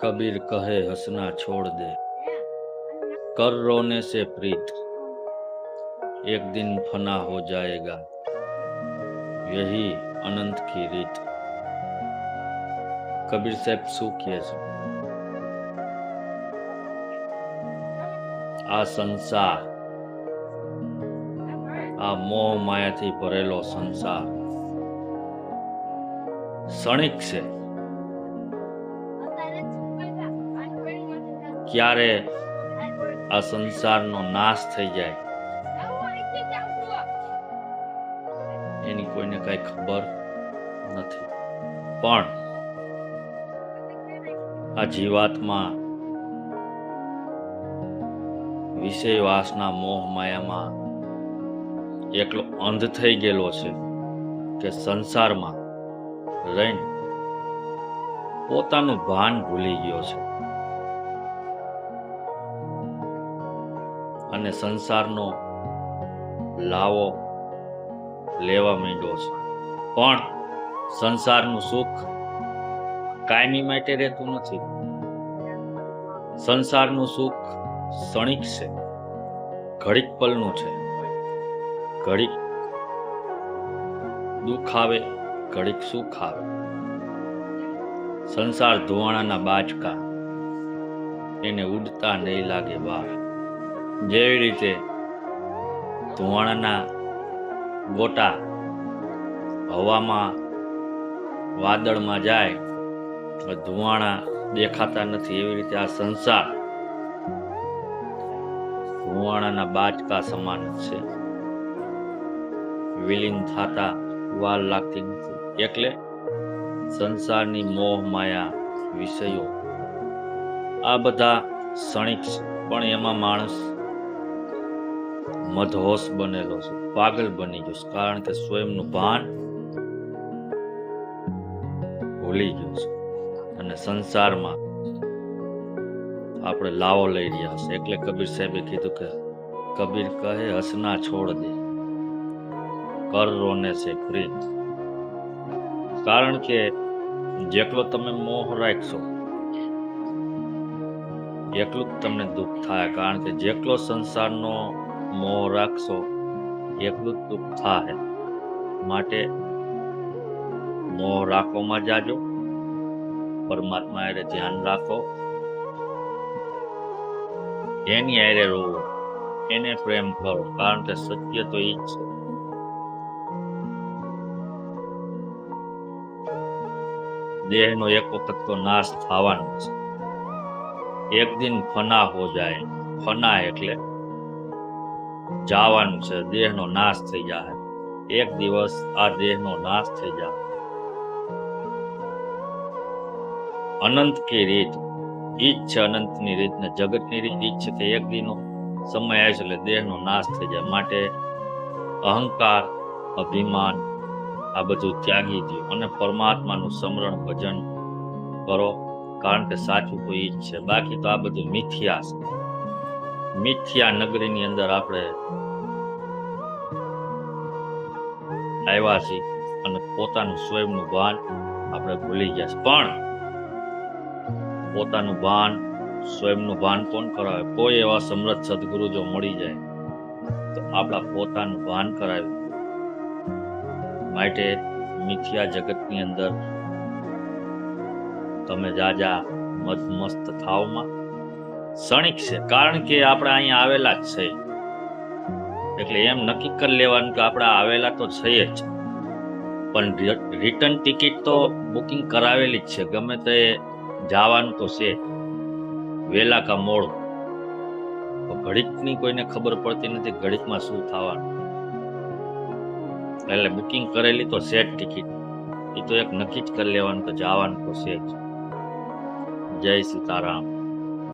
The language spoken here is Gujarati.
कबीर कहे हंसना छोड़ दे, कर रोने से प्रीत एक दिन फना हो जाएगा, यही अनंत की રીત। કબીર સાહેબ શું કહે છે? આ સંસાર, આ મોહ માયાથી ભરેલો સંસાર ક્ષણિક છે। ક્યારે આ સંસારનો નાશ થઈ જાય એની કોઈને કઈ ખબર નથી, પણ આ જીવાત્મા વિષય વાસના મોહ માયામાં એકલો અંધ થઈ ગયેલો છે કે સંસારમાં રહીને પોતાનું ભાન ભૂલી ગયો છે અને સંસારનો લાવો લેવા માંડ્યો છે। પણ સંસારનું સુખ કાયમી માટે રહેતું નથી। સંસારનું સુખ ક્ષણિક છે, ઘડીક પલનું છે। ઘડીક દુઃખ આવે, ઘડીક સુખ આવે। સંસાર ધુવાણાના બાચકા, એને ઉડતા નહીં લાગે બહાર। જેવી રીતે ધુવાણાના ગોટા હવામાં વાદળમાં જાય તો ધુવાણા દેખાતા નથી, એવી રીતે આ સંસાર ધુવાણાના બાચકા સમાન છે, વિલીન થતા વાર લાગતી નથી। એટલે સંસારની મોહ માયા વિષયો આ બધા ક્ષણિક છે, પણ એમાં માણસ મદહોશ બનેલો છે, પાગલ બની ગયો છે, કારણ કે સ્વયંનું ભાન ભૂલી ગયો છે અને સંસારમાં આપણે લાવો લઈ રહ્યા છે। એટલે કબીર સાહેબે કીધું કે કબીર કહે હસના છોડ દે, કર રોને સે પ્રીત। કારણ કે જેટલો તમે મોહ રાખશો એટલું જ તમને દુઃખ થાય, કારણ કે જેટલો સંસારનો મોહ રાખશો એટલું જ દુઃખ થાય। માટે મોહ રાખવામાં જાજો, પરમાત્મા હારે ધ્યાન રાખો, એની હારે રોવો, એને પ્રેમ કરો, કારણ કે સત્ય તો ઈ જ છે। દેહનો એક વખત તો નાશ થવાનો છે, એક દિન ફના હો જાય। ફના એટલે જવાનું છે, દેહનો નાશ થઈ જાય। એક દિવસ આ દેહનો નાશ થઈ જાય। અનંત કી રીત ઈ જ છે, અનંતની રીત ને જગતની રીત ઈ જ છે કે એક દિનનો સમય આવે છે એટલે દેહનો નાશ થઈ જાય। માટે અહંકાર, અભિમાન આ બધું ત્યાગી દો અને પરમાત્માનું સ્મરણ ભજન કરો, કારણ કે સાચું તો ઈ જ છે। બાકી તો આ બધું મિથ્યા છે। મિથ્યા નગરીની અંદર આપણે આવ્યા છીએ અને પોતાનું સ્વયંનું ભાન આપણે ભૂલી ગયા છે। પણ પોતાનું ભાન, સ્વયંનું ભાન કોણ કરાવે? કોઈ એવા સમર્થ સદગુરુ જો મળી જાય તો આપણા પોતાનું ભાન કરાવે। માટે મિથ્યા જગતની અંદર તમે જાજા મસ્ત થાવમાં ક્ષણિક છે, કારણ કે આપણે અહીંયા આવેલા જ છે, એટલે એમ નક્કી કરી લેવાનું કે આપણે આવેલા તો છે જ, પણ રિટર્ન ટિકિટ તો બુકિંગ કરાવેલી જ છે। ગમે તે જવાનું તો છે, વેલા કા મોડું, તો ઘડીકની કોઈને ખબર પડતી નથી ઘડીકમાં શું થવાનું, એટલે બુકિંગ કરેલી તો છે જ ટિકિટ, એ તો એક નક્કી જ કરી લેવાનું કે જવાનું તો છે જ। જય સીતારામ।